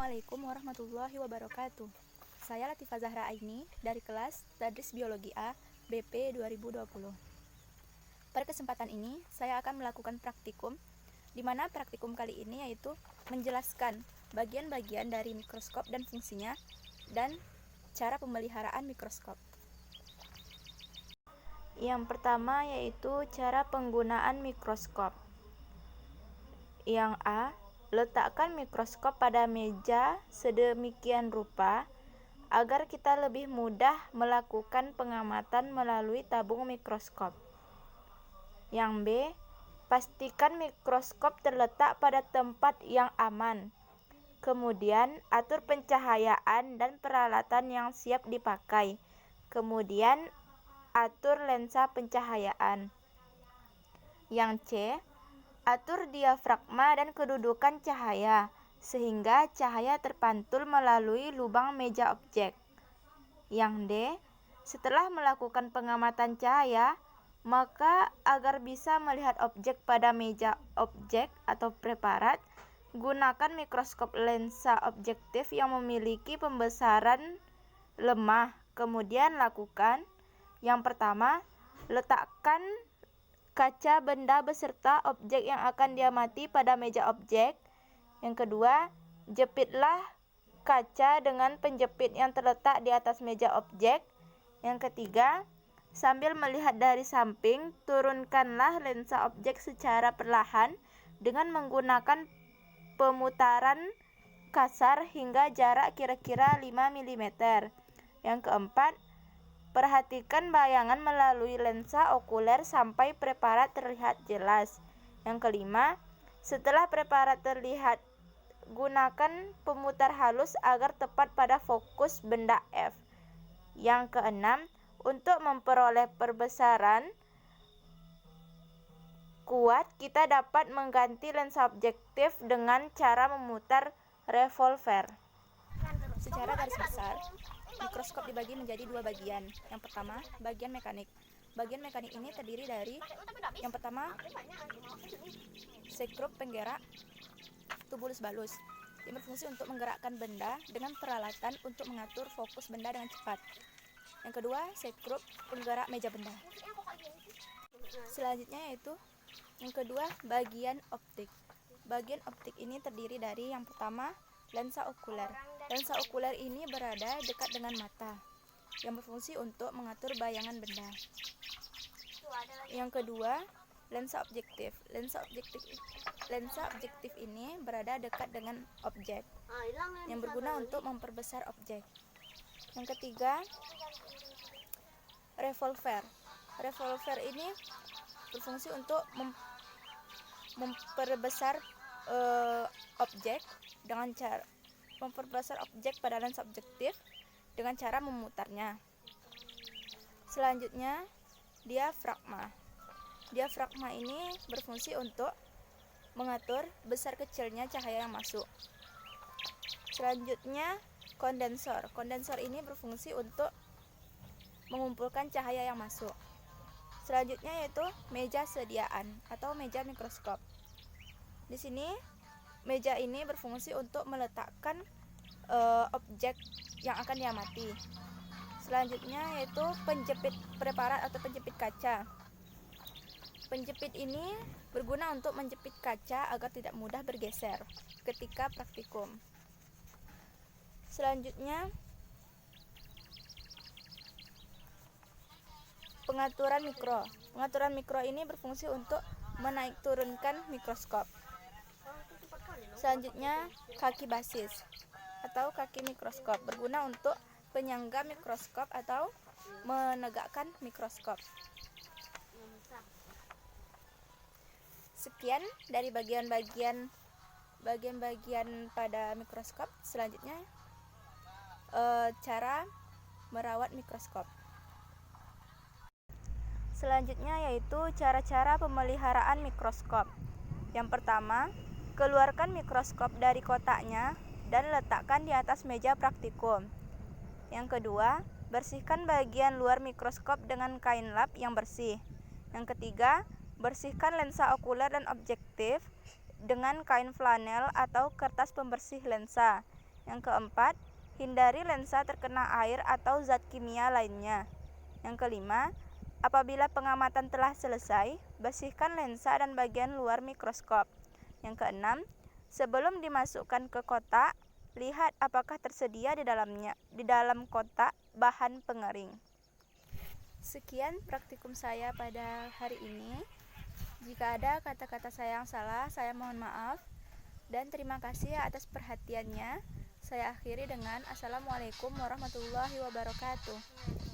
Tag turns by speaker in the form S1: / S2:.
S1: Assalamualaikum warahmatullahi wabarakatuh. Saya Latifah Zahra Aini dari kelas Tadris Biologi A BP 2020. Pada kesempatan ini, saya akan melakukan praktikum, di mana praktikum kali ini yaitu menjelaskan bagian-bagian dari mikroskop dan fungsinya, dan cara pemeliharaan mikroskop. Yang pertama yaitu cara penggunaan mikroskop. Yang A, letakkan mikroskop pada meja sedemikian rupa agar kita lebih mudah melakukan pengamatan melalui tabung mikroskop. Yang B, pastikan mikroskop terletak pada tempat yang aman. Kemudian, atur pencahayaan dan peralatan yang siap dipakai. Kemudian, atur lensa pencahayaan. Yang C, atur diafragma dan kedudukan cahaya, sehingga cahaya terpantul melalui lubang meja objek. Yang D, setelah melakukan pengamatan cahaya, maka agar bisa melihat objek pada meja objek atau preparat, gunakan mikroskop lensa objektif yang memiliki pembesaran lemah. Kemudian lakukan yang pertama, letakkan kaca benda beserta objek yang akan diamati pada meja objek. Yang kedua, jepitlah kaca dengan penjepit yang terletak di atas meja objek. Yang ketiga, sambil melihat dari samping, turunkanlah lensa objek secara perlahan dengan menggunakan pemutaran kasar hingga jarak kira-kira 5 mm. Yang keempat, perhatikan bayangan melalui lensa okuler sampai preparat terlihat jelas. Yang kelima, setelah preparat terlihat, gunakan pemutar halus agar tepat pada fokus benda F. Yang keenam, untuk memperoleh perbesaran kuat, kita dapat mengganti lensa objektif dengan cara memutar revolver. Secara garis besar, mikroskop dibagi menjadi dua bagian. Yang pertama, bagian mekanik. Bagian mekanik ini terdiri dari yang pertama, sekrup penggerak tubulus balus yang berfungsi untuk menggerakkan benda dengan peralatan untuk mengatur fokus benda dengan cepat. Yang kedua, sekrup penggerak meja benda. Selanjutnya yaitu yang kedua, bagian optik. Bagian optik ini terdiri dari yang pertama, lensa okuler. Lensa okuler ini berada dekat dengan mata, yang berfungsi untuk mengatur bayangan benda. Yang kedua, lensa objektif. Lensa objektif ini berada dekat dengan objek, yang berguna untuk memperbesar objek. Yang ketiga, revolver. Revolver ini berfungsi untuk memperbesar objek dengan cara memperbesar objek pada lensa objektif dengan cara memutarnya. Selanjutnya, diafragma. Diafragma ini berfungsi untuk mengatur besar kecilnya cahaya yang masuk. Selanjutnya, kondensor. Kondensor ini berfungsi untuk mengumpulkan cahaya yang masuk. Selanjutnya yaitu meja sediaan atau meja mikroskop. Di sini meja ini berfungsi untuk meletakkan objek yang akan diamati. Selanjutnya yaitu penjepit preparat atau penjepit kaca. Penjepit ini berguna untuk menjepit kaca agar tidak mudah bergeser ketika praktikum. Selanjutnya, pengaturan mikro. Pengaturan mikro ini berfungsi untuk menaik turunkan mikroskop. Selanjutnya, kaki basis atau kaki mikroskop berguna untuk penyangga mikroskop atau menegakkan mikroskop. Sekian dari bagian-bagian pada mikroskop. Selanjutnya, cara merawat mikroskop. Selanjutnya yaitu cara-cara pemeliharaan mikroskop. Yang pertama, keluarkan mikroskop dari kotaknya dan letakkan di atas meja praktikum. Yang kedua, bersihkan bagian luar mikroskop dengan kain lap yang bersih. Yang ketiga, bersihkan lensa okuler dan objektif dengan kain flanel atau kertas pembersih lensa. Yang keempat, hindari lensa terkena air atau zat kimia lainnya. Yang kelima, apabila pengamatan telah selesai, bersihkan lensa dan bagian luar mikroskop. Yang keenam, sebelum dimasukkan ke kotak, lihat apakah tersedia di dalam kotak bahan pengering. Sekian praktikum saya pada hari ini. Jika ada kata-kata saya yang salah, saya mohon maaf. Dan terima kasih atas perhatiannya. Saya akhiri dengan Assalamualaikum warahmatullahi wabarakatuh.